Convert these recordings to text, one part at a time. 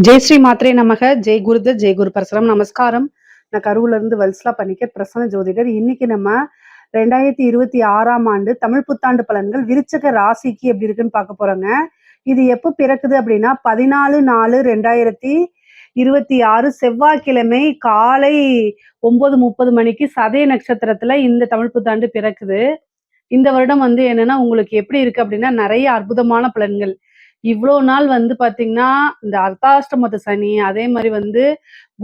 ஜெய் ஸ்ரீ மாத்ரே நமக. ஜெய் குருதத், ஜெய் குரு பரசுரம். நமஸ்காரம். நான் கரூர்ல இருந்து வல்சலா பணிக்கர், பிரசன்ன ஜோதிடர். இன்னைக்கு நம்ம 2026ஆம் ஆண்டு தமிழ் புத்தாண்டு பலன்கள் விருச்சக ராசிக்கு எப்படி இருக்குன்னு பார்க்க போறோங்க. இது எப்போ பிறக்குது அப்படின்னா 14/4/2026 செவ்வாய்க்கிழமை காலை 9:30 மணிக்கு சதய நட்சத்திரத்துல இந்த தமிழ் புத்தாண்டு பிறக்குது. இந்த வருடம் என்னன்னா உங்களுக்கு எப்படி இருக்கு அப்படின்னா நிறைய அற்புதமான பலன்கள். இவ்வளோ நாள் பாத்தீங்கன்னா இந்த அர்த்தாஷ்டமத்து சனி, அதே மாதிரி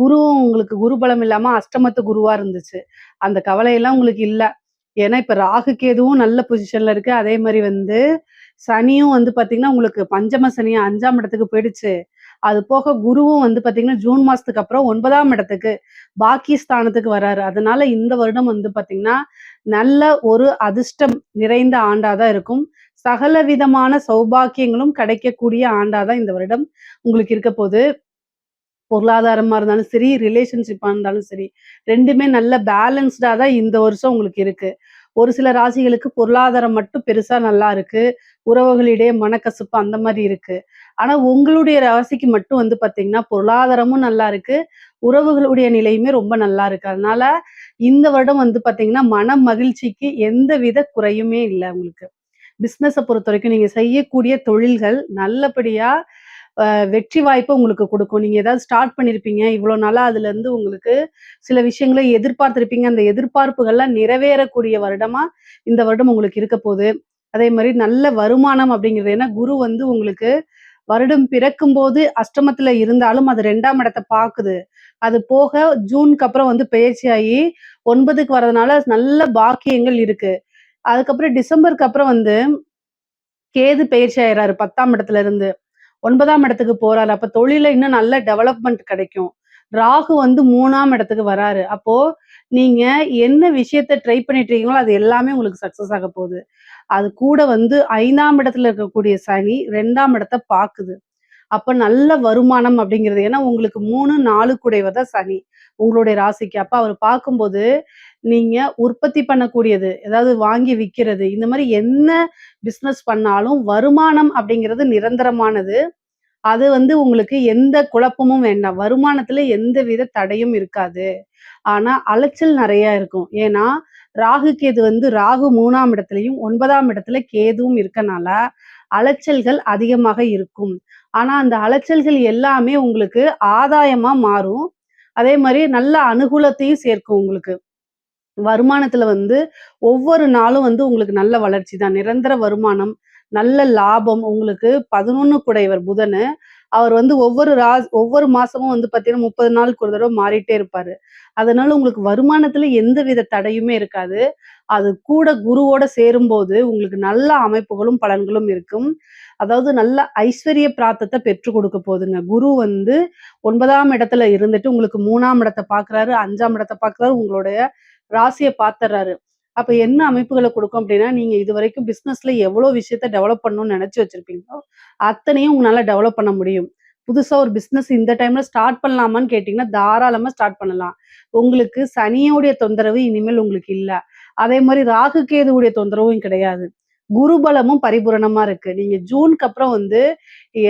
குருவும் உங்களுக்கு குரு பலம் இல்லாம அஷ்டமத்து குருவா இருந்துச்சு. அந்த கவலையெல்லாம் உங்களுக்கு இல்ல. ஏன்னா இப்ப ராகு கேதுவும் நல்ல பொசிஷன்ல இருக்கு. அதே மாதிரி சனியும் பாத்தீங்கன்னா உங்களுக்கு பஞ்சம சனி 5ஆம் இடத்துக்கு போயிடுச்சு. அது போக குருவும் பாத்தீங்கன்னா ஜூன் மாசத்துக்கு அப்புறம் 9ஆம் இடத்துக்கு பாக்கி ஸ்தானத்துக்கு வராரு. அதனால இந்த வருடம் பாத்தீங்கன்னா நல்ல ஒரு அதிர்ஷ்டம் நிறைந்த ஆண்டாதான் இருக்கும். சகல விதமான சௌபாக்கியங்களும் கிடைக்கக்கூடிய ஆண்டாதான் இந்த வருடம் உங்களுக்கு இருக்க போது. பொருளாதாரமா இருந்தாலும் சரி, ரிலேஷன்ஷிப்பா இருந்தாலும் சரி, ரெண்டுமே நல்ல பேலன்ஸ்டா தான் இந்த வருஷம் உங்களுக்கு இருக்கு. ஒரு சில ராசிகளுக்கு பொருளாதாரம் மட்டும் பெருசா நல்லா இருக்கு. உறவுகளிடையே மனக்கசப்பு அந்த மாதிரி இருக்கு. ஆனா உங்களுடைய ராசிக்கு மட்டும் பாத்தீங்கன்னா பொருளாதாரமும் நல்லா இருக்கு, உறவுகளுடைய நிலையுமே ரொம்ப நல்லா இருக்கு. அதனால இந்த வருடம் பாத்தீங்கன்னா மன மகிழ்ச்சிக்கு எந்தவித குறையுமே இல்லை உங்களுக்கு. பிஸ்னஸை பொறுத்த வரைக்கும் நீங்க செய்யக்கூடிய தொழில்கள் நல்லபடியா வெற்றி வாய்ப்பை உங்களுக்கு கொடுக்கும். நீங்க ஏதாவது ஸ்டார்ட் பண்ணிருப்பீங்க, இவ்வளவு நாளா அதுல இருந்து உங்களுக்கு சில விஷயங்களை எதிர்பார்த்திருப்பீங்க. அந்த எதிர்பார்ப்புகள்லாம் நிறைவேறக்கூடிய வருடமா இந்த வருடம் உங்களுக்கு இருக்க போகுது. அதே மாதிரி நல்ல வருமானம் அப்படிங்கிறது, ஏன்னா குரு உங்களுக்கு வருடம் பிறக்கும் போது அஷ்டமத்துல இருந்தாலும் அது 2ஆம் இடத்தை பாக்குது. அது போக ஜூனுக்கு அப்புறம் பயிற்சியாகி 9க்கு வர்றதுனால நல்ல பாக்கியங்கள் இருக்கு. அதுக்கப்புறம் டிசம்பருக்கு அப்புறம் கேது பயிற்சி ஆயிடுறாரு 10ஆம் இடத்துல இருந்து 9ஆம் இடத்துக்கு போறாரு. அப்ப தொழில இன்னும் நல்ல டெவலப்மெண்ட் கிடைக்கும். ராகு 3ஆம் இடத்துக்கு வராரு. அப்போ நீங்க என்ன விஷயத்த ட்ரை பண்ணிட்டு இருக்கீங்களோ அது எல்லாமே உங்களுக்கு சக்சஸ் ஆக போகுது. அது கூட 5ஆம் இடத்துல இருக்கக்கூடிய சனி 2ஆம் இடத்தை பாக்குது. அப்ப நல்ல வருமானம் அப்படிங்கிறது, ஏன்னா உங்களுக்கு 3, 4 கூடையவர் தான் சனி உங்களுடைய ராசிக்கு. அப்ப அவர் பார்க்கும்போது நீங்க உற்பத்தி பண்ணக்கூடியது, ஏதாவது வாங்கி விற்கிறது, இந்த மாதிரி என்ன பிசினஸ் பண்ணாலும் வருமானம் அப்படிங்கிறது நிரந்தரமானது. அது உங்களுக்கு எந்த குழப்பமும் வேண்டாம். வருமானத்துல எந்தவித தடையும் இருக்காது. ஆனா அலைச்சல் நிறைய இருக்கும். ஏன்னா ராகு கேது ராகு 3ஆம் இடத்துலயும் 9ஆம் இடத்துல கேதுவும் இருக்கனால அலைச்சல்கள் அதிகமாக இருக்கும். ஆனா அந்த அலைச்சல்கள் எல்லாமே உங்களுக்கு ஆதாயமா மாறும். அதே மாதிரி நல்ல அனுகூலத்தையும் சேர்க்கும் உங்களுக்கு. வருமானத்துல ஒவ்வொரு நாளும் உங்களுக்கு நல்ல வளர்ச்சி தான். நிரந்தர வருமானம், நல்ல லாபம். உங்களுக்கு 11 குடையவர் புதனு. அவர் ஒவ்வொரு மாசமும் பாத்தீங்கன்னா 30 நாளுக்கு ஒரு தடவை மாறிட்டே இருப்பாரு. அதனால உங்களுக்கு வருமானத்துல எந்தவித தடையுமே இருக்காது. அது கூட குருவோட சேரும்போது உங்களுக்கு நல்ல அமைப்புகளும் பலன்களும் இருக்கும். அதாவது நல்ல ஐஸ்வர்ய பிராப்தத்தை பெற்றுக் கொடுக்க போகுதுங்க. குரு 9ஆம் இடத்துல இருந்துட்டு உங்களுக்கு 3ஆம் இடத்தை பாக்குறாரு, 5ஆம் இடத்தை பாக்குறாரு, உங்களுடைய ராசியை பாத்துறாரு. அப்ப என்ன அமைப்புகளை கொடுக்கும் அப்படின்னா, நீங்க இது வரைக்கும் பிசினஸ்ல எவ்வளவு விஷயத்த டெவலப் பண்ணணும்னு நினைச்சு வச்சிருப்பீங்களோ அத்தனையும் உங்களால டெவலப் பண்ண முடியும். புதுசா ஒரு பிசினஸ் இந்த டைம்ல ஸ்டார்ட் பண்ணலாமான்னு கேட்டீங்கன்னா தாராளமா ஸ்டார்ட் பண்ணலாம். உங்களுக்கு சனியோடைய தொந்தரவு இனிமேல் உங்களுக்கு இல்ல. அதே மாதிரி ராகு கேதுவுடைய தொந்தரவும் கிடையாது. குருபலமும் பரிபூரணமா இருக்கு. நீங்க ஜூனுக்கு அப்புறம்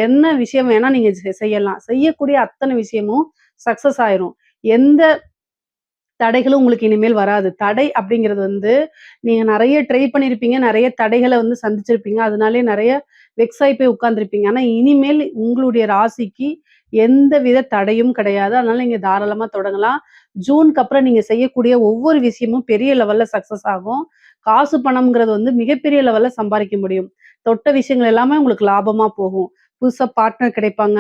என்ன விஷயம் வேணா நீங்க செய்யலாம். செய்யக்கூடிய அத்தனை விஷயமும் சக்சஸ் ஆயிரும். எந்த தடைகளும் உங்களுக்கு இனிமேல் வராது. தடை அப்படிங்கிறது நீங்க நிறைய ட்ரை பண்ணியிருப்பீங்க. நிறைய தடைகளை சந்திச்சிருப்பீங்க. அதனாலேயே நிறைய வெக்ஸ் ஆகி போய் உட்கார்ந்துருப்பீங்க. ஆனா இனிமேல் உங்களுடைய ராசிக்கு எந்தவித தடையும் கிடையாது. அதனால நீங்க தாராளமா தொடங்கலாம். ஜூனுக்கு அப்புறம் நீங்க செய்யக்கூடிய ஒவ்வொரு விஷயமும் பெரிய லெவல்ல சக்சஸ் ஆகும். காசு பணம்ங்கிறது மிகப்பெரிய லெவல்ல சம்பாதிக்க முடியும். தொட்ட விஷயங்கள் எல்லாமே உங்களுக்கு லாபமா போகும். புதுசா பார்ட்னர் கிடைப்பாங்க.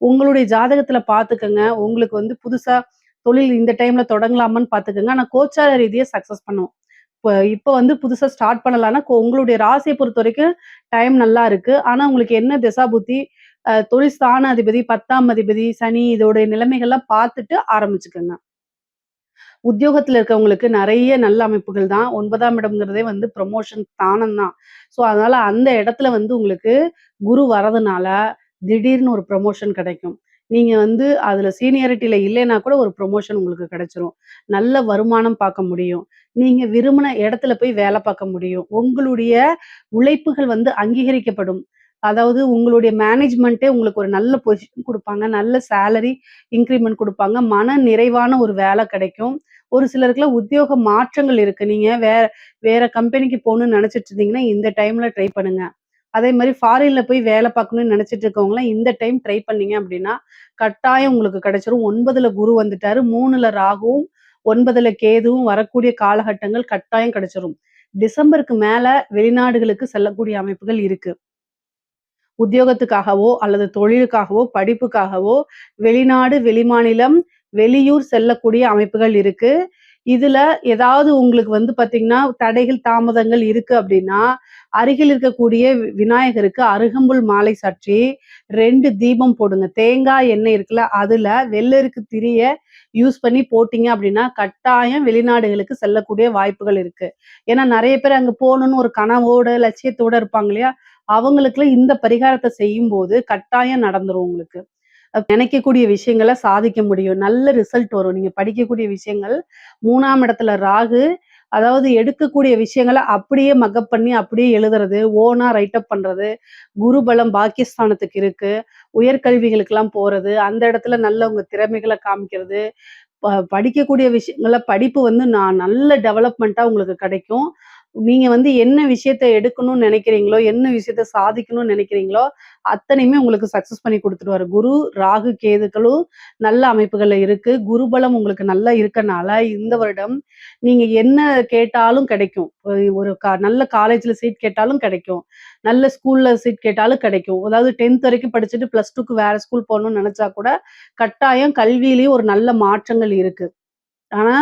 உங்களுடைய ஜாதகத்துல பாத்துக்கங்க. உங்களுக்கு புதுசா தொழில் இந்த டைம்ல தொடங்கலாமான்னு பாத்துக்கங்க. ஆனா கோச்சார ரீதியா சக்சஸ் பண்ணும். இப்ப புதுசா ஸ்டார்ட் பண்ணலாம்னா உங்களுடைய ராசியை பொறுத்த வரைக்கும் டைம் நல்லா இருக்கு. ஆனா உங்களுக்கு என்ன திசா புத்தி, தொழில் ஸ்தான அதிபதி, 10ஆம் அதிபதி, சனி இதோடைய நிலைமைகள்லாம் பார்த்துட்டு ஆரம்பிச்சுக்கோங்க. உத்தியோகத்துல இருக்கவங்களுக்கு நிறைய நல்ல அமைப்புகள் தான். 9ஆம் இடம்ங்கிறதே ப்ரமோஷன் ஸ்தானம் தான். ஸோ அதனால அந்த இடத்துல உங்களுக்கு குரு வரதுனால திடீர்னு ஒரு ப்ரமோஷன் கிடைக்கும். நீங்க அதுல சீனியாரிட்டில இல்லைன்னா கூட ஒரு ப்ரமோஷன் உங்களுக்கு கிடைச்சிரும். நல்ல வருமானம் பார்க்க முடியும். நீங்க விரும்பின இடத்துல போய் வேலை பார்க்க முடியும். உங்களுடைய உழைப்புகள் அங்கீகரிக்கப்படும். அதாவது உங்களுடைய மேனேஜ்மெண்ட்டே உங்களுக்கு ஒரு நல்ல பொசிஷன் குடுப்பாங்க. நல்ல சேலரி இன்கிரிமெண்ட் குடுப்பாங்க. மன நிறைவான ஒரு வேலை கிடைக்கும். ஒரு சிலருக்குலாம் உத்தியோக மாற்றங்கள் இருக்கு. நீங்க வேற கம்பெனிக்கு போணும்னு நெனச்சிட்டு இருந்தீங்கன்னா, இந்த டைம்ல ட்ரை பண்ணுங்க. அதே மாரி ஃபாரின்ல போய் வேலை பார்க்கணும்னு நெனச்சிட்டு இருக்கவங்கலாம் இந்த டைம் ட்ரை பண்ணீங்க அப்டின்னா, கட்டாயம் உங்களுக்கு கிடைச்சிரும். 9ல குரு வந்துட்டாரு. 3ல ராகுவும், 9ல கேதுவும் வரக்கூடிய காலகட்டங்கள் கட்டாயம் கிடைச்சிரும். டிசம்பருக்கு மேல வெளிநாடுகளுக்கு செல்லக்கூடிய அமைப்புகள் இருக்கு. உத்தியோகத்துக்காகவோ, அல்லது தொழிலுக்காகவோ, படிப்புக்காகவோ வெளிநாடு, வெளிமாநிலம், வெளியூர் செல்லக்கூடிய அமைப்புகள் இருக்கு. இதுல ஏதாவது உங்களுக்கு வந்து பார்த்தீங்கன்னா, தடைகள், தாமதங்கள் இருக்கு அப்டின்னா, அருகில் இருக்கக்கூடிய விநாயகருக்கு அருகம்புல் மாலை சாற்றி 2 தீபம் போடுங்க. தேங்காய் எண்ணெய் இருக்குல்ல, அதுல வெள்ளெருக்கு திரிய யூஸ் பண்ணி போட்டீங்க அப்டின்னா, கட்டாயம் வெளிநாடுகளுக்கு செல்லக்கூடிய வாய்ப்புகள் இருக்கு. ஏன்னா நெறைய பேர் அங்க போணும்னு ஒரு கனவோட, லட்சியத்தோட இருப்பாங்க இல்லையா? அவங்களுக்குலாம் இந்த பரிகாரத்த செய்யும்போது கட்டாயம் நடந்துரும் உங்களுக்கு. நினைக்கக்கூடிய விஷயங்கள சாதிக்க முடியும். நல்ல ரிசல்ட் வரும். நீங்க படிக்கக்கூடிய விஷயங்கள் 3ஆம் இடத்துல ராகு, அதாவது எடுக்கக்கூடிய விஷயங்கள அப்படியே மக்கப் பண்ணி அப்படியே எழுதுறது, ஓனா ரைட் அப் பண்றது, குரு பலம் பாக்கியஸ்தானத்துக்கு இருக்கு. உயர்கல்விகளுக்கெல்லாம் போறது, அந்த இடத்துல நல்ல உங்க திறமைகள காமிக்கிறது. படிக்கக்கூடிய விஷயங்கள்ல படிப்பு வந்து நான் நல்ல டெவலப்மெண்ட்டா உங்களுக்கு கிடைக்கும். நீங்க வந்து என்ன விஷயத்த எடுக்கணும்னு நினைக்கிறீங்களோ, என்ன விஷயத்த சாதிக்கணும்னு நினைக்கிறீங்களோ, அத்தனையுமே உங்களுக்கு சக்சஸ் பண்ணி குடுத்துருவாரு. குரு, ராகு, கேதுக்களும் நல்ல அமைப்புகள்ல இருக்கு. குருபலம் உங்களுக்கு நல்லா இருக்கனால, இந்த வருடம் நீங்க என்ன கேட்டாலும் கிடைக்கும். ஒரு நல்ல காலேஜ்ல சீட் கேட்டாலும் கிடைக்கும். நல்ல ஸ்கூல்ல சீட் கேட்டாலும் கிடைக்கும். அதாவது 10த் வரைக்கும் படிச்சுட்டு +2க்கு வேற ஸ்கூல் போணும்னு நெனச்சா கூட, கட்டாயம் கல்வியிலயும் ஒரு நல்ல மாற்றங்கள் இருக்கு. ஆனா,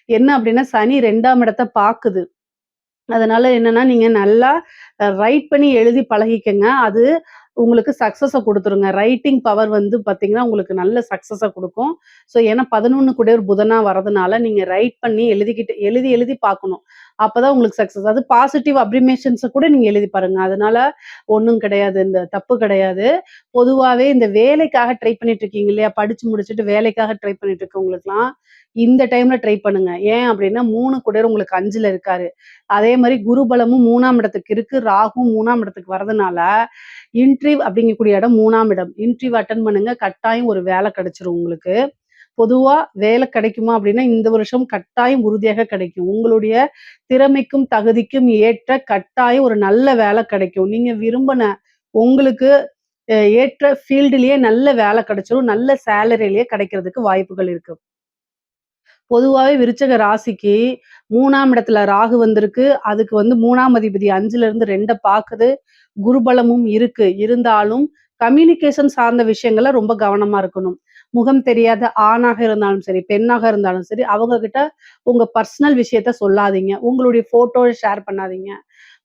என்ன அப்டின்னா, சனி 2ஆம் இடத்த பாக்குது. அதனால என்னன்னா, நீங்க நல்லா ரைட் பண்ணி எழுதி பழகிக்கங்க. அது உங்களுக்கு சக்சஸ குடுத்துருங்க. ரைட்டிங் பவர் வந்து பார்த்தீங்கன்னா, உங்களுக்கு நல்ல சக்சஸ குடுக்கும். ஏன்னா 11 கூடியவர் புதனா வரதுனால, நீங்க ரைட் பண்ணி எழுதி எழுதி பார்க்கணும். அப்பதான் உங்களுக்கு சக்சஸ். அது பாசிட்டிவ் அப்ரிமேஷன்ஸ கூட நீங்க எழுதி பாருங்க. அதனால ஒண்ணும் கிடையாது. இந்த தப்பு கிடையாது. பொதுவாவே இந்த வேலைக்காக ட்ரை பண்ணிட்டு இருக்கீங்க இல்லையா? படிச்சு முடிச்சுட்டு வேலைக்காக ட்ரை பண்ணிட்டு இருக்கவங்களுக்குலாம், இந்த டைம்ல ட்ரை பண்ணுங்க. ஏன் அப்டின்னா 3 கூடியவர் உங்களுக்கு 5ல இருக்காரு. அதே மாரி குரு பலமும் 3ஆம் இடத்துக்கு இருக்கு. ராகுவும் 3ஆம் இடத்துக்கு வரதுனால, அப்படிங்கக்கூடிய இடம் 3ஆம் இடம். இன்டர்வியூ அட்டெண்ட் பண்ணுங்க. கட்டாயம் ஒரு வேலை கிடைச்சிரும் உங்களுக்கு. பொதுவா வேலை கிடைக்குமா அப்படின்னா, இந்த வருஷம் கட்டாயம் உறுதியாக கிடைக்கும். உங்களுடைய திறமைக்கும், தகுதிக்கும் ஏற்ற கட்டாயம் ஒரு நல்ல வேலை கிடைக்கும். நீங்க விரும்பின உங்களுக்கு ஏற்ற ஃபீல்டுலயே நல்ல வேலை கிடைச்சிரும். நல்ல சேலரிலயே கிடைக்கிறதுக்கு வாய்ப்புகள் இருக்கு. பொதுவாவே விருச்சக ராசிக்கு 3ஆம் இடத்துல ராகு வந்திருக்கு. அதுக்கு வந்து 3ஆம் அதிபதி 5ல இருந்து 2 பாக்குது. குருபலமும் இருக்கு. இருந்தாலும் கம்யூனிகேஷன் சார்ந்த விஷயங்கள்ல ரொம்ப கவனமா இருக்கணும். முகம் தெரியாத ஆணாக இருந்தாலும் சரி, பெண்ணாக இருந்தாலும் சரி, அவங்க கிட்ட உங்க பர்சனல் விஷயத்த சொல்லாதீங்க. உங்களுடைய ஃபோட்டோ ஷேர் பண்ணாதீங்க.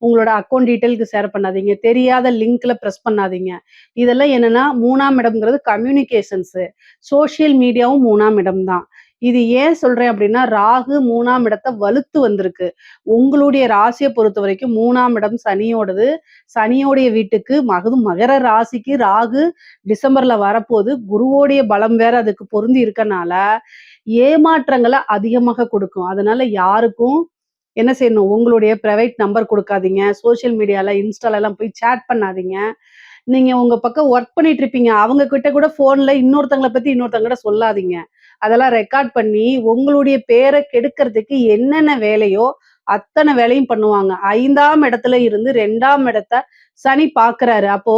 உங்களோட அக்கவுண்ட் டீட்டெயில்க்கு ஷேர் பண்ணாதீங்க. தெரியாத லிங்க்ல பிரஸ் பண்ணாதீங்க. இதெல்லாம் என்னன்னா 3ஆம் இடம்ங்கிறது கம்யூனிகேஷன்ஸு. சோசியல் மீடியாவும் 3ஆம் இடம் தான். இது ஏன் சொல்றேன் அப்படின்னா, ராகு 3ஆம் இடத்த வலுத்து வந்திருக்கு. உங்களுடைய ராசிய பொறுத்தவரைக்கும் 3ஆம் இடம் சனியோடது. சனியோடைய வீட்டுக்கு அதுவும் மகர ராசிக்கு ராகு டிசம்பர்ல வரப்போது. குருவோடைய பலம் வேற அதுக்கு பொருந்தி இருக்கனால, ஏமாற்றங்கள அதிகமாக குடுக்கும். அதனால யாருக்கும் என்ன செய்யணும், உங்களுடைய பிரைவேட் நம்பர் குடுக்காதீங்க. சோசியல் மீடியால, இன்ஸ்டாலலாம் போய் சேட் பண்ணாதீங்க. நீங்க உங்க பக்கம் ஒர்க் பண்ணிட்டு இருப்பீங்க. அவங்க கிட்ட கூட ஃபோன்ல இன்னொருத்தங்கள பத்தி இன்னொருத்தவங்ககிட்ட சொல்லாதீங்க. அதெல்லாம் ரெக்கார்ட் பண்ணி, உங்களுடைய பேர கெடுக்கிறதுக்கு என்னென்ன வேலையோ, அத்தன வேலையும் பண்ணுவாங்க. 5ஆம் இடத்துல இருந்து 2ஆம் இடத்த சனி பார்க்கிறாரு. அப்போ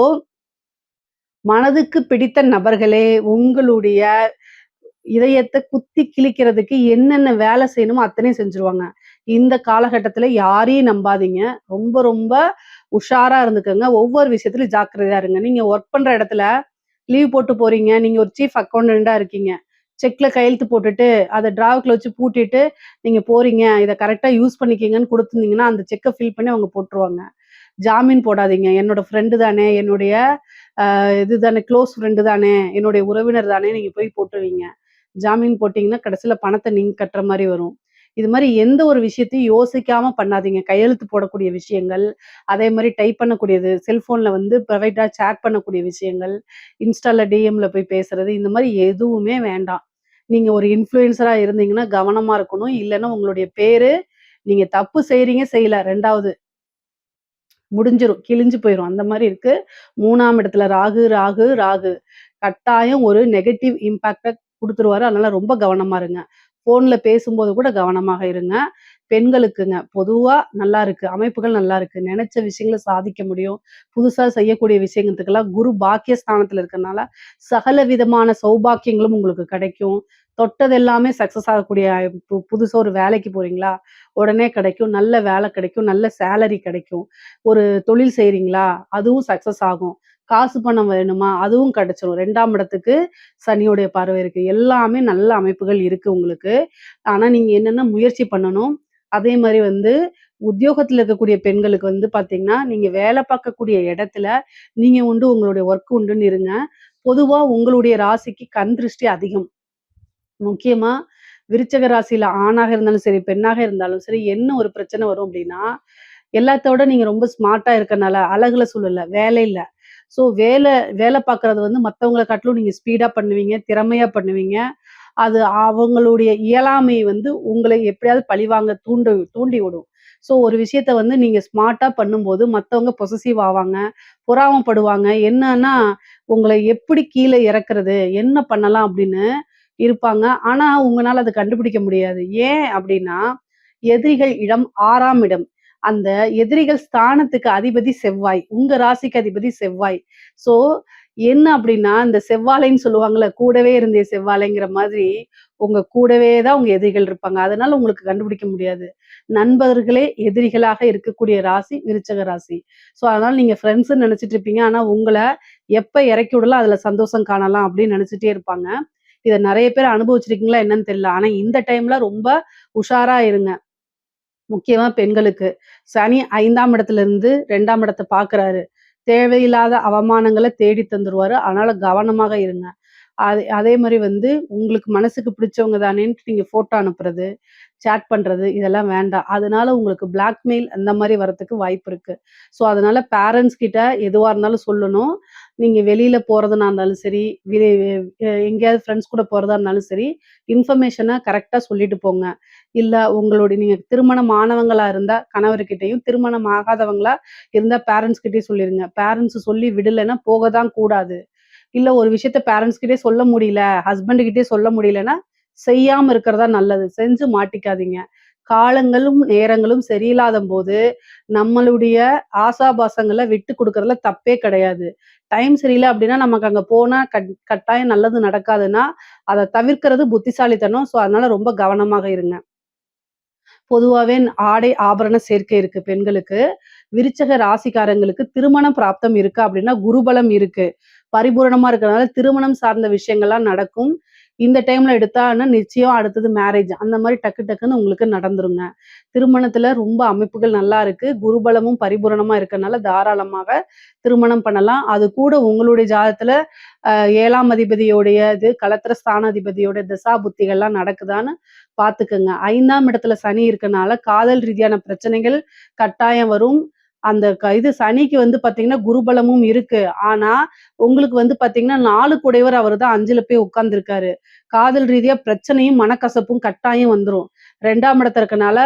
மனதுக்கு பிடித்த நபர்களே உங்களுடைய இதயத்த குத்தி கிழிக்கிறதுக்கு என்னென்ன வேலை செய்யணுமோ அத்தனையும் செஞ்சுருவாங்க. இந்த காலகட்டத்துல யாரையும் நம்பாதீங்க. ரொம்ப ரொம்ப உஷாரா இருந்துக்கங்க. ஒவ்வொரு விஷயத்திலும் ஜாக்கிரதையா இருங்க. நீங்க ஒர்க் பண்ற இடத்துல லீவ் போட்டு போறீங்க. நீங்க ஒரு சீஃப் அக்கவுண்டன்ட்டா இருக்கீங்க. செக்ல கையெழுத்து போட்டுட்டு, அத டிராவுக்குள்ள வச்சு பூட்டிட்டு, நீங்க போறீங்க. இத கரெக்ட்டா யூஸ் பண்ணிக்கங்கன்னு குடுத்துருந்தீங்கன்னா, அந்த செக்க ஃபில் பண்ணி அவங்க போட்டுருவாங்க. ஜாமீன் போடாதீங்க. என்னோட ஃப்ரெண்டு தானே, என்னுடைய இது தானே, க்ளோஸ் ஃப்ரெண்டு தானே, என்னுடைய உறவினர் தானே நீங்க போய் போட்டுருவீங்க. ஜாமீன் போட்டீங்கன்னா, கடைசில பணத்த நீங்க கட்டுற மாரி வரும். இது மாரி எந்த ஒரு விஷயத்தையும் யோசிக்காம பண்ணாதீங்க. கையெழுத்து போடக்கூடிய விஷயங்கள், அதே மாரி டைப் பண்ணக்கூடியது, செல்ஃபோன்ல வந்து பிரைவேட்டா சேட் பண்ணக்கூடிய விஷயங்கள், இன்ஸ்டால டிஎம்ல போய் பேசுறது, இந்த மாரி எதுவுமே வேண்டாம். நீங்க ஒரு இன்ஃப்ளூயன்சரா இருந்தீங்கன்னா கவனமா இருக்கணும். இல்லன்னா உங்களுடைய பேரு நீங்க தப்பு செய்றீங்க, செய்யல 2வது முடிஞ்சிரும். கிழிஞ்சு போயிரும். அந்த மாரி இருக்கு. 3ஆம் இடத்துல ராகு, ராகு, ராகு. கட்டாயம் ஒரு நெகட்டிவ் இம்பாக்ட்ட குடுத்துருவாரு. அதனால ரொம்ப கவனமா இருங்க. ஃபோன்ல பேசும்போது கூட கவனமாக இருங்க. பெண்களுக்குங்க, பொதுவா நல்லா இருக்கு. அமைப்புகள் நல்லா இருக்கு. நெனச்ச விஷயங்கள சாதிக்க முடியும். புதுசா செய்யக்கூடிய விஷயத்துக்கெல்லாம் குரு பாக்கியஸ்தானத்துல இருக்கறனால, சகல விதமான சௌபாக்கியங்களும் உங்களுக்கு கிடைக்கும். தொட்டது எல்லாமே சக்சஸ் ஆகக்கூடிய புதுசா ஒரு வேலைக்கு போறீங்களா? உடனே கிடைக்கும். நல்ல வேலை கிடைக்கும். நல்ல சேலரி கிடைக்கும். ஒரு தொழில் செய்றீங்களா? அதுவும் சக்சஸ் ஆகும். காசு பணம் வேணுமா? அதுவும் கிடைச்சிரும். 2ஆம் இடத்துக்கு சனியோடைய பார்வை இருக்கு. எல்லாமே நல்ல அமைப்புகள் இருக்கு உங்களுக்கு. ஆனா, நீங்க என்னன்னா முயற்சி பண்ணணும். அதே மாரி வந்து உத்தியோகத்துல இருக்கக்கூடிய பெண்களுக்கு வந்து பார்த்தீங்கன்னா, நீங்க வேலை பார்க்கக்கூடிய இடத்துல, நீங்க உண்டு உங்களுடைய ஒர்க் உண்டுன்னு இருங்க. பொதுவா உங்களுடைய ராசிக்கு கண் திருஷ்டி அதிகம். முக்கியமா விருச்சக ராசியில ஆணாக இருந்தாலும் சரி, பெண்ணாக இருந்தாலும் சரி, என்ன ஒரு பிரச்சனை வரும் அப்டின்னா, எல்லாத்த விட நீங்க ரொம்ப ஸ்மார்ட்டா இருக்கனால, அழகுல சொல்லல, வேலையில. ஸோ வேல பார்க்குறது வந்து மத்தவங்கள காட்டிலும் நீங்க ஸ்பீடா பண்ணுவீங்க, திறமையா பண்ணுவீங்க. அது அவங்களுடைய இயலாமை வந்து உங்களை எப்படியாவது பழிவாங்க தூண்டி விடும். ஸோ ஒரு விஷயத்த வந்து நீங்க ஸ்மார்ட்டா பண்ணும்போது மத்தவங்க பொசசிவ் ஆவாங்க, பொறாமப்படுவாங்க. என்னன்னா, உங்கள எப்படி கீழ இறக்குறது? என்ன பண்ணலாம்? அப்படின்னு இருப்பாங்க. ஆனா, உங்கனால அத கண்டுபிடிக்க முடியாது. ஏன் அப்படின்னா, எதிரிகள் இடம் 6ஆம் இடம். அந்த எதிரிகள் ஸ்தானத்துக்கு அதிபதி செவ்வாய். உங்க ராசிக்கு அதிபதி செவ்வாய். ஸோ என்ன அப்படின்னா, இந்த செவ்வாழைன்னு சொல்லுவாங்கல்ல, கூடவே இருந்தே செவ்வாழைங்கிற மாதிரி, உங்க கூடவே தான் உங்க எதிரிகள் இருப்பாங்க. அதனால உங்களுக்கு கண்டுபிடிக்க முடியாது. நண்பர்களே எதிரிகளாக இருக்கக்கூடிய ராசி விருச்சக ராசி. ஸோ அதனால நீங்க ஃப்ரெண்ட்ஸ்ன்னு நெனச்சுட்டு இருப்பீங்க. ஆனா உங்கள எப்ப இறக்கி விடலாம், அதுல சந்தோஷம் காணலாம் அப்படின்னு நெனச்சுட்டே இருப்பாங்க. இத நெறைய பேர் அனுபவிச்சிருக்கீங்களா என்னன்னு தெரியல. ஆனா இந்த டைம்ல ரொம்ப உஷாரா இருங்க. முக்கியமா பெண்களுக்கு. சனி 5ஆம் இடத்துல இருந்து 2ஆம் இடத்த பார்க்குறாரு. தேவையில்லாத அவமானங்கள தேடி தந்துருவாரு. அதனால கவனமாக இருங்க. அதே மாரி வந்து உங்களுக்கு மனசுக்கு பிடிச்சவங்க தானேன்ட்டு நீங்க ஃபோட்டோ அனுப்புறது, சேட் பண்றது இதெல்லாம் வேண்டாம். அதனால உங்களுக்கு பிளாக்மெயில் அந்த மாரி வரதுக்கு வாய்ப்பு இருக்கு. ஸோ அதனால பேரண்ட்ஸ் கிட்ட எதுவா இருந்தாலும் சொல்லணும். நீங்க வெளியில போறதுனா இருந்தாலும் சரி, எங்கேயாவது ஃப்ரெண்ட்ஸ் கூட போறதா இருந்தாலும் சரி, இன்ஃபர்மேஷன கரெக்ட்டா சொல்லிட்டு போங்க. இல்ல உங்களுடைய நீங்க திருமணம் ஆனவங்களா இருந்தா கணவர்கிட்டயும், திருமணம் ஆகாதவங்களா இருந்தா பேரண்ட்ஸ் கிட்டயும் சொல்லிருங்க. பேரண்ட்ஸ் சொல்லி விடலைன்னா போக தான் கூடாது. இல்ல ஒரு விஷயத்த பேரண்ட்ஸ் கிட்டயே சொல்ல முடியல, ஹஸ்பண்ட் கிட்டயே சொல்ல முடியலன்னா, செய்யாம இருக்கிறது தான் நல்லது. செஞ்சு மாட்டிக்காதீங்க. காலங்களும், நேரங்களும் சரியில்லாதம்போது, நம்மளுடைய ஆசாபாசங்கள விட்டு குடுக்கறதுல தப்பே கிடையாது. டைம் சரியில்ல அப்டின்னா, நமக்கு அங்க போனா கட்டாயம் நல்லது நடக்காதுன்னா, அத தவிர்க்கிறது புத்திசாலித்தனம். ஸோ, அதனால ரொம்ப கவனமாக இருங்க. பொதுவாவே ஆடை, ஆபரண சேர்க்கை இருக்கு பெண்களுக்கு. விருச்சக ராசிக்காரங்களுக்கு திருமணம் பிராப்தம் இருக்கா அப்படின்னா, குருபலம் இருக்கு. பரிபூரணமா இருக்கறனால திருமணம் சார்ந்த விஷயங்கள்லாம் நடக்கும். இந்த டைம்ல எடுத்தான்னா நிச்சயம் அடுத்தது மேரேஜ். அந்த மாரி டக்கு டக்குன்னு உங்களுக்கு நடந்துருங்க. திருமணத்துல ரொம்ப அமைப்புகள் நல்லா இருக்கு. குருபலமும் பரிபூரணமா இருக்கனால தாராளமாக திருமணம் பண்ணலாம். அது கூட உங்களுடைய ஜாதகத்துல அ 7ஆம் அதிபதியோடைய களத்திர ஸ்தானாதிபதியோட தசா புத்திகள்லாம் நடக்குதான்னு பார்த்துக்கங்க. 5ஆம் இடத்துல சனி இருக்கனால காதல் ரீதியான பிரச்சனைகள் கட்டாயம் வரும். அந்த இது சனிக்கு வந்து பார்த்தீங்கன்னா, குருபலமும் இருக்கு. ஆனா, உங்களுக்கு வந்து பார்த்தீங்கன்னா, 4 குடையவர் அவரு தான் 5ல போய் உட்கார்ந்திருக்காரு. காதல் ரீதியா பிரச்சனையும், மனக்கசப்பும் கட்டாயம் வந்துரும். 2ஆம் இடத்துல இருக்கனால,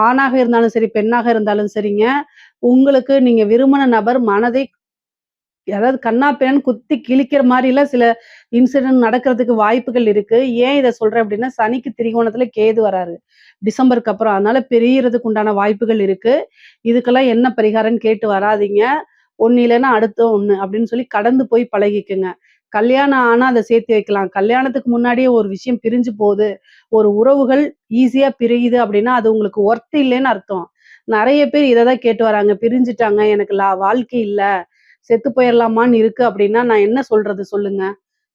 ஆணாக இருந்தாலும் சரி, பெண்ணாக இருந்தாலும் சரிங்க, உங்களுக்கு நீங்க விரும்புன நபர் மனதை அதாவது கன்னா பின்னான்னு குத்தி கிழிக்கிற மாரிலாம் சில இன்சிடென்ட் நடக்கிறதுக்கு வாய்ப்புகள் இருக்கு. ஏன் இத சொல்றேன் அப்டின்னா, சனிக்கு திரிகோணத்துல கேது வராரு. டிசம்பருக்கு அப்புறம். அதனால பிரியறதுக்கு உண்டான வாய்ப்புகள் இருக்கு. இதுக்கெல்லாம் என்ன பரிகாரம்ன்னு கேட்டு வராதீங்க. ஒண்ணு இல்லன்னா அடுத்த ஒண்ணு அப்டின்னு சொல்லி கடந்து போய் பழகிக்கங்க. கல்யாணம் ஆனா அத சேர்த்து வைக்கலாம். கல்யாணத்துக்கு முன்னாடியே ஒரு விஷயம் பிரிஞ்சு போது, ஒரு உறவுகள் ஈஸியா பிரியுது அப்டின்னா, அது உங்களுக்கு ஒர்த் இல்லன்னு அர்த்தம். நெறைய பேர் இத தான் கேட்டு வராங்க. பிரிஞ்சுட்டாங்க. எனக்கு வாழ்க்கை இல்ல. செத்து போயிரலாமான்னு இருக்கு அப்டின்னா, நான் என்ன சொல்றது சொல்லுங்க?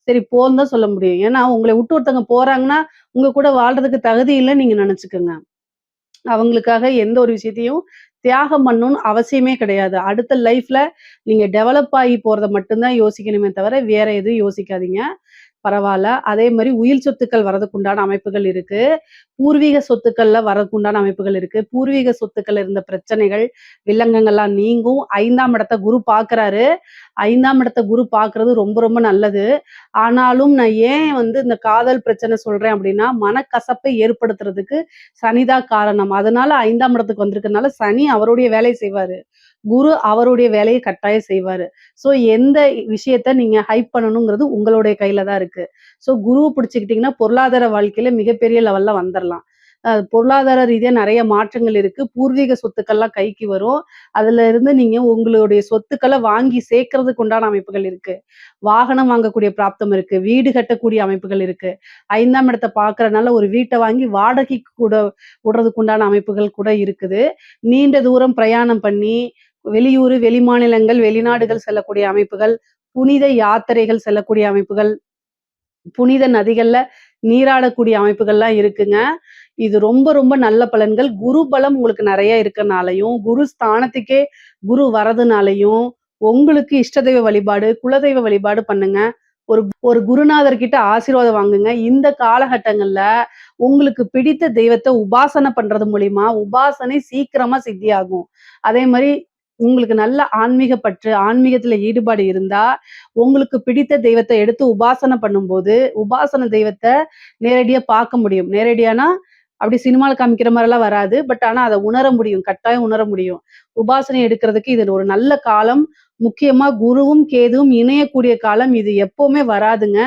சரி போன்னு தான் சொல்ல முடியும். ஏன்னா, உங்கள விட்டு ஒருத்தவங்க போறாங்கன்னா, உங்க கூட வாழ்றதுக்கு தகுதி இல்லன்னு நீங்க நெனச்சுக்கங்க. அவங்களுக்காக எந்த ஒரு விஷயத்தையும் தியாகம் பண்ணணும்னு அவசியமே கிடையாது. அடுத்த லைஃப்ல நீங்க டெவலப் ஆகி போறத மட்டும் தான் யோசிக்கணுமே தவிர, வேற எதுவும் யோசிக்காதீங்க. பரவால்ல. அதே மாரி உயில் சொத்துக்கள் வரதுக்கு உண்டான அமைப்புகள் இருக்கு. பூர்வீக சொத்துக்கள்ல வரதுக்கு உண்டான அமைப்புகள் இருக்கு. பூர்வீக சொத்துக்கள்ல இருந்த பிரச்சனைகள், வில்லங்கங்கள்லாம் நீங்கும். 5ஆம் இடத்த குரு பார்க்குறாரு. 5ஆம் இடத்த குரு பார்க்குறது ரொம்ப ரொம்ப நல்லது. ஆனாலும் நான் ஏன் வந்து இந்த காதல் பிரச்சனை சொல்றேன் அப்டின்னா, மனக்கசப்பை ஏற்படுத்துறதுக்கு சனி தான் காரணம். அதனால 5ஆம் இடத்துக்கு வந்திருக்கனால, சனி அவருடைய வேலைய செய்வாரு. குரு அவருடைய வேலைய கட்டாயம் செய்வாரு. ஸோ எந்த விஷயத்த நீங்க ஹைப் பண்ணணுங்கிறது உங்களுடைய கையில தான் இருக்கு. ஸோ குருவ பிடிச்சுக்கிட்டீங்கன்னா, பொருளாதார வாழ்க்கையில மிகப்பெரிய லெவல்ல வந்துரலாம். பொருளாதார ரீதியா நெறைய மாற்றங்கள் இருக்கு. பூர்வீக சொத்துக்கள்லாம் கைக்கு வரும். அதுல இருந்து நீங்க உங்களுடைய சொத்துக்கள வாங்கி சேர்க்கறதுக்கு உண்டான அமைப்புகள் இருக்கு. வாகனம் வாங்கக்கூடிய பிராப்தம் இருக்கு. வீடு கட்டக்கூடிய அமைப்புகள் இருக்கு. 5ஆம் இடத்த பார்க்கறனால ஒரு வீட்ட வாங்கி வாடகைக்கு கூட விடுறதுக்கு உண்டான அமைப்புகள் கூட இருக்குது. நீண்ட தூரம் பிரயாணம் பண்ணி, வெளியூரு, வெளிமாநிலங்கள், வெளிநாடுகள் செல்லக்கூடிய அமைப்புகள், புனித யாத்திரைகள் செல்லக்கூடிய அமைப்புகள், புனித நதிகள்ல நீராடக்கூடிய அமைப்புகள்லாம் இருக்குங்க. இது ரொம்ப ரொம்ப நல்ல பலன்கள். குரு பலம் உங்களுக்கு நெறைய இருக்கனாலயும், குரு ஸ்தானத்துக்கே குரு வரதுனாலயும், உங்களுக்கு இஷ்ட தெய்வ வழிபாடு, குலதெய்வ வழிபாடு பண்ணுங்க. ஒரு ஒரு குருநாதர் கிட்ட ஆசீர்வாதம் வாங்குங்க. இந்த காலகட்டங்கள்ல உங்களுக்கு பிடித்த தெய்வத்த உபாசனை பண்றது மூலியமா, உபாசனை சீக்கிரமா சித்தியாகும். அதே மாரி உங்களுக்கு நல்ல ஆன்மீக பற்று, ஆன்மீகத்துல ஈடுபாடு இருந்தா, உங்களுக்கு பிடித்த தெய்வத்த எடுத்து உபாசனை பண்ணும்போது, உபாசன தெய்வத்த நேரடியா பார்க்க முடியும். நேரடியானா, அப்படி சினிமால காமிக்கிற மாரிலாம் வராது. பட் ஆனா அத உணர முடியும். கட்டாயம் உணர முடியும். உபாசனை எடுக்கிறதுக்கு இது ஒரு நல்ல காலம். முக்கியமா குருவும், கேதுவும் இணையக்கூடிய காலம். இது எப்பவுமே வராதுங்க.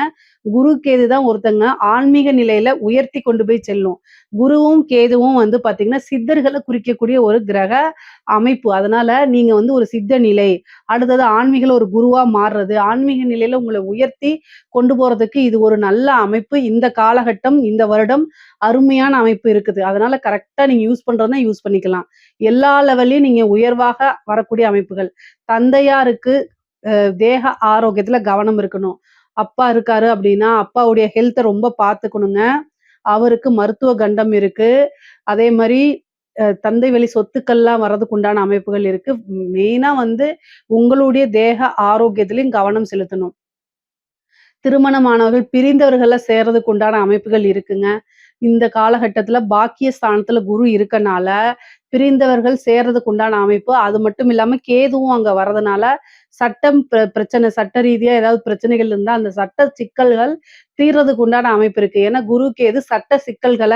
குரு, கேது தான் ஒருத்தங்க ஆன்மீக நிலையில உயர்த்தி கொண்டு போய் செல்லும். குருவும், கேதுவும் வந்து பார்த்தீங்கன்னா, சித்தர்கள குறிக்கக்கூடிய ஒரு கிரக அமைப்பு. அதனால நீங்க வந்து ஒரு சித்த நிலை, அடுத்தது ஆன்மீகல ஒரு குருவா மாறுறது, ஆன்மீக நிலையில உங்கள உயர்த்தி கொண்டு போறதுக்கு இது ஒரு நல்ல அமைப்பு. இந்த காலகட்டம், இந்த வருடம் அருமையான அமைப்பு இருக்குது. அதனால கரெக்ட்டா நீங்க யூஸ் பண்றதுன்னா யூஸ் பண்ணிக்கலாம். எல்லா லெவல்லயும் நீங்க உயர்வாக வரக்கூடிய அமைப்புகள். தந்தையாருக்கு தேக ஆரோக்கியத்துல கவனம் இருக்கணும். அப்பா இருக்காரு அப்படின்னா, அப்பாவுடைய ஹெல்த்த ரொம்ப பார்த்துக்கணுங்க. அவருக்கு மருத்துவ கண்டம் இருக்கு. அதே மாரி தந்தை வழி சொத்துக்கள்லாம் வர்றதுக்கு உண்டான அமைப்புகள் இருக்கு. மெயினா வந்து உங்களுடைய தேக ஆரோக்கியத்திலயும் கவனம் செலுத்தணும். திருமணமானவர்கள் பிரிந்தவர்கள சேர்றதுக்கு உண்டான அமைப்புகள் இருக்குங்க. இந்த காலகட்டத்தில பாக்கிய ஸ்தானத்தில குரு இருக்கனால, பிரிந்தவர்கள் சேர்றதுக்கு உண்டான அமைப்பு. அது மட்டும் இல்லாம கேதுவும் அங்க வர்றதுனால, சட்டம் பிரச்சனை சட்ட ரீதியா ஏதாவது பிரச்சனைகள் இருந்தா, அந்த சட்ட சிக்கல்கள் தீர்றதுக்கு உண்டான அமைப்பு இருக்கு. ஏன்னா, குரு, கேது சட்ட சிக்கல்கள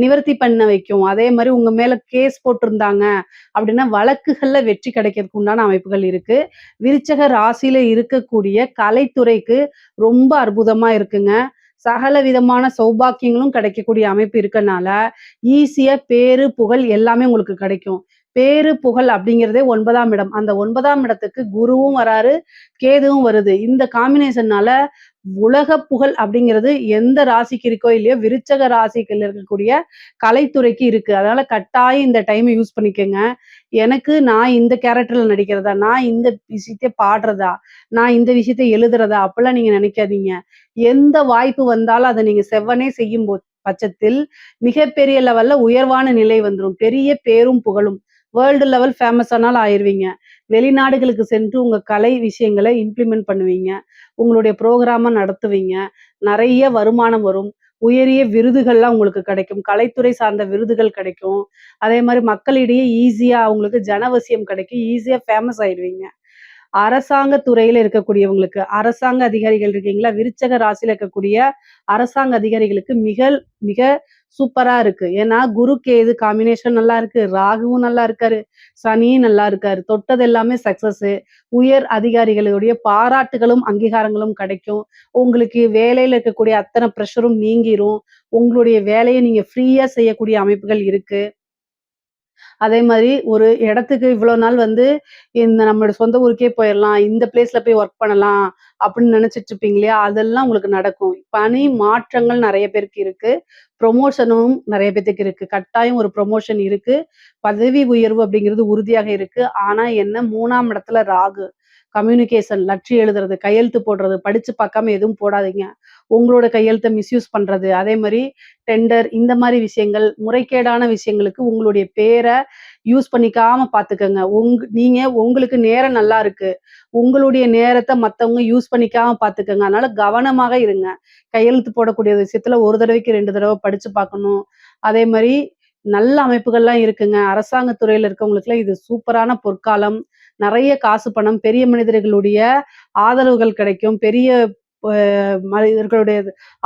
நிவர்த்தி பண்ண வைக்கும். அதே மாரி உங்க மேல கேஸ் போட்டிருந்தாங்க அப்படின்னா, வழக்குகள்ல வெற்றி கிடைக்கிறதுக்கு உண்டான அமைப்புகள் இருக்கு. விருச்சக ராசியில இருக்கக்கூடிய கலைத்துறைக்கு ரொம்ப அற்புதமா இருக்குங்க. சகல விதமான சௌபாக்கியங்களும் கிடைக்கக்கூடிய அமைப்பு இருக்கனால, ஈஸியா பேரு, புகழ் எல்லாமே உங்களுக்கு கிடைக்கும். பேரு, புகழ் அப்படிங்கிறதே 9ஆம் இடம். அந்த 9ஆம் இடத்துக்கு குருவும் வராரு, கேதுவும் வருது. இந்த காம்பினேஷன்னால உலக புகழ் அப்படிங்கிறது எந்த ராசிக்கு இருக்கோ இல்லையோ, விருச்சக ராசிக்கு இருக்கக்கூடிய கலைத்துறைக்கு இருக்கு. அதனால கட்டாயம் இந்த டைம யூஸ் பண்ணிக்கங்க. எனக்கு நான் இந்த கேரக்டர்ல நடிக்கிறதா, நான் இந்த விஷயத்த பாடுறதா, நான் இந்த விஷயத்த எழுதுறதா அப்படிலாம் நீங்க நினைக்காதீங்க. எந்த வாய்ப்பு வந்தாலும் அத நீங்க செவ்வனே செய்யும் பட்சத்தில் மிகப்பெரிய லெவல்ல உயர்வான நிலை வந்துரும். பெரிய பேரும் புகழும். வேர்ல்டு லெவல் ஃபேமஸ் ஆனாலும் ஆயிருவீங்க. வெளிநாடுகளுக்கு சென்று உங்க கலை விஷயங்கள இம்ப்ளிமெண்ட் பண்ணுவீங்க. உங்களுடைய புரோகிராம நடத்துவீங்க. நெறைய வருமானம் வரும். உயரிய விருதுகள்லாம் உங்களுக்கு கிடைக்கும். கலைத்துறை சார்ந்த விருதுகள் கிடைக்கும். அதே மாரி மக்களிடையே ஈஸியா உங்களுக்கு ஜனவசியம் கிடைக்கும். ஈஸியா ஃபேமஸ் ஆயிருவீங்க. அரசாங்க துறையில இருக்கக்கூடியவங்களுக்கு, அரசாங்க அதிகாரிகள் இருக்கீங்களா? விருச்சக ராசியில இருக்கக்கூடிய அரசாங்க அதிகாரிகளுக்கு மிக சூப்பரா இருக்கு. ஏன்னா, குரு, கேது காம்பினேஷன் நல்லா இருக்கு. ராகுவும் நல்லா இருக்காரு. சனியும் நல்லா இருக்காரு. தொட்டது எல்லாமே சக்சஸு. உயர் அதிகாரிகளுடைய பாராட்டுகளும், அங்கீகாரங்களும் கிடைக்கும். உங்களுக்கு வேலையில இருக்கக்கூடிய அத்தன பிரஷரும் நீங்கிரும். உங்களுடைய வேலைய நீங்க ஃப்ரீயா செய்யக்கூடிய அமைப்புகள் இருக்கு. அதே மாரி ஒரு இடத்துக்கு இவ்வளோ நாள் வந்து இந்த நம்மளோட சொந்த ஊருக்கே போயிரலாம். இந்த பிளேஸ்ல போய் ஒர்க் பண்ணலாம் அப்படின்னு நினைச்சிட்டு இருப்பீங்க இல்லையா? அதெல்லாம் உங்களுக்கு நடக்கும். பணி மாற்றங்கள் நெறைய பேருக்கு இருக்கு. ப்ரொமோஷனும் நெறைய பேத்துக்கு இருக்கு. கட்டாயம் ஒரு ப்ரொமோஷன் இருக்கு. பதவி உயர்வு அப்படிங்கிறது உறுதியாக இருக்கு. ஆனா என்ன 3ஆம் இடத்துல ராகு. கம்யூனிகேஷன் லெட்டர் எழுதுறது, கையெழுத்து போடுறது, படிச்சு பார்க்காம எதுவும் போடாதீங்க. உங்களோட கையெழுத்த மிஸ்யூஸ் பண்றது, அதே மாரி டெண்டர் இந்த மாரி விஷயங்கள், முறைகேடான விஷயங்களுக்கு உங்களுடைய பேர யூஸ் பண்ணிக்காம பார்த்துக்கங்க. நீங்க உங்களுக்கு நேரம் நல்லா இருக்கு. உங்களுடைய நேரத்த மத்தவங்க யூஸ் பண்ணிக்காம பார்த்துக்கங்க. அதனால கவனமாக இருங்க. கையெழுத்து போடக்கூடிய விஷயத்துல ஒரு தடவைக்கு 2 தடவ படிச்சு பார்க்கணும். அதே மாரி நல்ல அமைப்புகள்லாம் இருக்குங்க. அரசாங்க துறையில இருக்கவங்களுக்குலாம் இது சூப்பரான பொற்காலம். நெறைய காசு, பணம், பெரிய மனிதர்களுடைய ஆதரவுகள் கிடைக்கும். பெரிய மனிதர்களுடைய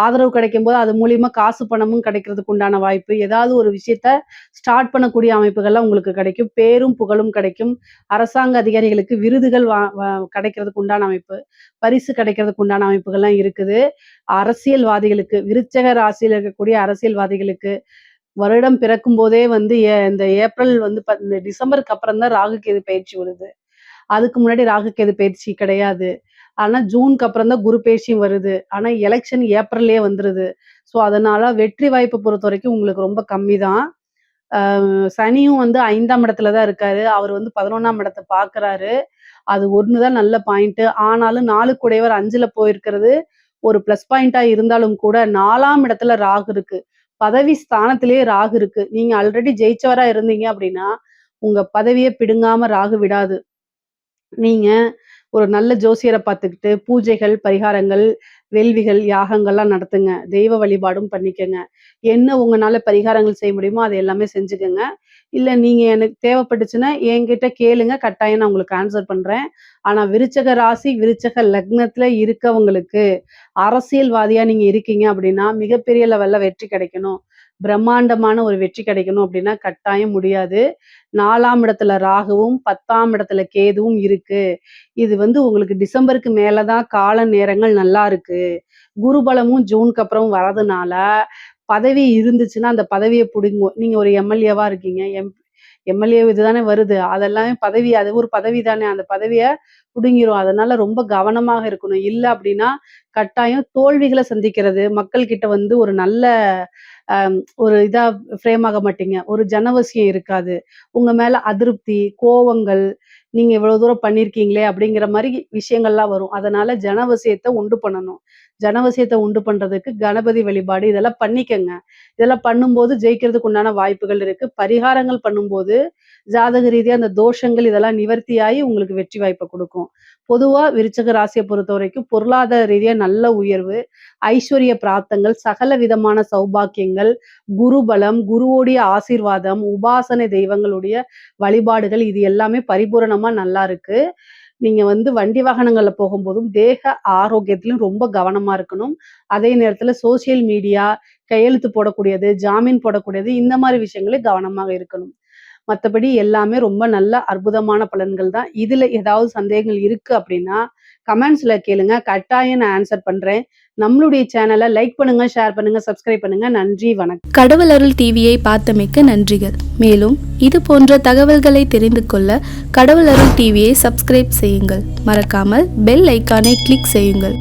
ஆதரவு கிடைக்கும்போது அது மூலியமா காசு பணமும் கிடைக்கிறதுக்கு உண்டான வாய்ப்பு, ஏதாவது ஒரு விஷயத்த ஸ்டார்ட் பண்ணக்கூடிய அமைப்புகள்லாம் உங்களுக்கு கிடைக்கும். பேரும் புகழும் கிடைக்கும். அரசாங்க அதிகாரிகளுக்கு விருதுகள் கிடைக்கிறதுக்கு உண்டான அமைப்பு, பரிசு கிடைக்கிறதுக்கு உண்டான அமைப்புகள்லாம் இருக்குது. அரசியல்வாதிகளுக்கு, விருச்சக ராசியில இருக்கக்கூடிய அரசியல்வாதிகளுக்கு வருடம் பிறக்கும் போதே வந்து இந்த ஏப்ரல் வந்து இந்த டிசம்பருக்கு அப்புறம் தான் ராகு கேது பயிற்சி வருது. அதுக்கு முன்னாடி ராகு கேது பயிற்சி கிடையாது. ஆனா ஜூனுக்கு அப்புறம் தான் குரு பயிற்சியும் வருது. ஆனா எலக்ஷன் ஏப்ரல்லயே வந்துருது. ஸோ அதனால வெற்றி வாய்ப்ப பொறுத்தவரைக்கும் உங்களுக்கு ரொம்ப கம்மி தான். சனியும் வந்து 5ஆம் இடத்துல தான் இருக்காரு. அவர் வந்து 11ஆம் இடத்த பார்க்குறாரு. அது ஒண்ணு தான் நல்ல பாயிண்ட்டு. ஆனாலும் 4 கூடையவர் 5ல போயிருக்கிறது ஒரு ப்ளஸ் பாயிண்ட்டா இருந்தாலும் கூட 4ஆம் இடத்துல ராகு இருக்கு. பதவி ஸ்தானத்திலேயே ராகு இருக்கு. நீங்க ஆல்ரெடி ஜெயிச்சவரா இருந்தீங்க அப்படின்னா, உங்க பதவிய பிடுங்காம ராகு விடாது. நீங்க ஒரு நல்ல ஜோசியர பார்த்துக்கிட்டு, பூஜைகள், பரிகாரங்கள், வேள்விகள், யாகங்கள்லாம் நடத்துங்க. தெய்வ வழிபாடும் பண்ணிக்கங்க. என்ன உங்கனால பரிகாரங்கள் செய்ய முடியுமோ, அது எல்லாமே செஞ்சுக்கங்க. இல்ல நீங்க எனக்கு தேவைப்பட்டுச்சுன்னா, என்கிட்ட கேளுங்க. கட்டாயம் நான் உங்களுக்கு ஆன்சர் பண்றேன். ஆனா விருச்சக ராசி, விருச்சக லக்னத்துல இருக்கவங்களுக்கு, அரசியல்வாதியா நீங்க இருக்கீங்க அப்படின்னா, மிகப்பெரிய லெவல்ல வெற்றி கிடைக்கணும். பிரம்மாண்டமான ஒரு வெற்றி கிடைக்கணும் அப்படின்னா, கட்டாயம் முடியாது. 4ஆம் இடத்துல ராகுவும், 10ஆம் இடத்துல கேதுவும் இருக்கு. இது வந்து உங்களுக்கு டிசம்பருக்கு மேல தான் கால நேரங்கள் நல்லா இருக்கு. குருபலமும் ஜூனுக்கு அப்புறம் வரதுனால, பதவி இருந்துச்சுன்னா அந்த பதவிய புடுங்கும். நீங்க ஒரு எம்எல்ஏவா இருக்கீங்க. எம்எல்ஏ இதுதானே வருது. அதெல்லாமே பதவி, அது ஒரு பதவி தானே. அந்த பதவிய புடுங்கிரும். அதனால ரொம்ப கவனமாக இருக்கணும். இல்ல அப்படின்னா, கட்டாயம் தோல்விகள சந்திக்கிறது. மக்கள் கிட்ட வந்து ஒரு நல்ல ஒரு இதா ஃப்ரேம் ஆக மாட்டீங்க. ஒரு ஜனவசியம் இருக்காது. உங்க மேல அதிருப்தி, கோவங்கள், நீங்க இவ்வளவு தூரம் பண்ணியிருக்கீங்களே அப்படிங்கிற மாரி விஷயங்கள்லாம் வரும். அதனால ஜனவசியத்த உண்டு பண்ணணும். ஜனவசியத்த உண்டு பண்றதுக்கு கணபதி வழிபாடு இதெல்லாம் பண்ணிக்கங்க. இதெல்லாம் பண்ணும்போது ஜெயிக்கிறதுக்கு உண்டான வாய்ப்புகள் இருக்கு. பரிகாரங்கள் பண்ணும்போது ஜாதக ரீதியா அந்த தோஷங்கள் இதெல்லாம் நிவர்த்தியாயி உங்களுக்கு வெற்றி வாய்ப்ப குடுக்கும். பொதுவா விருச்சக ராசிய பொறுத்தவரைக்கும் பொருளாதார ரீதியா நல்ல உயர்வு, ஐஸ்வர்ய பிராப்தங்கள், சகல விதமான சௌபாக்கியங்கள், குருபலம், குருவோடைய ஆசீர்வாதம், உபாசனை தெய்வங்களுடைய வழிபாடுகள் இது எல்லாமே பரிபூரணமா நல்லா இருக்கு. நீங்க வந்து வண்டி வாகனங்கள்ல போகும்போதும் தேக ஆரோக்கியத்திலும் ரொம்ப கவனமா இருக்கணும். அதே நேரத்துல சோசியல் மீடியா, கையெழுத்து போடக்கூடியது, ஜாமீன் போடக்கூடியது இந்த மாரி விஷயங்கள்ல கவனமாக இருக்கணும். மத்தபடி எல்லாமே ரொம்ப நல்ல அற்புதமான பலன்கள் தான். இதுல ஏதாவது சந்தேகங்கள் இருக்கு அப்படின்னா, கமெண்ட்ஸ்ல கேளுங்க. கட்டாயம் நான் ஆன்சர் பண்றேன். நம்மளுடைய சேனலை லைக் பண்ணுங்க, ஷேர் பண்ணுங்க, சப்ஸ்கிரைப் பண்ணுங்க. நன்றி, வணக்கம். கடவுள் அருள் டிவியை பார்த்தமைக்க நன்றிகள். மேலும் இது போன்ற தகவல்களை தெரிந்து கொள்ள கடவுள் அருள் டிவியை சப்ஸ்கிரைப் செய்யுங்கள். மறக்காமல் பெல் ஐக்கானை கிளிக் செய்யுங்கள்.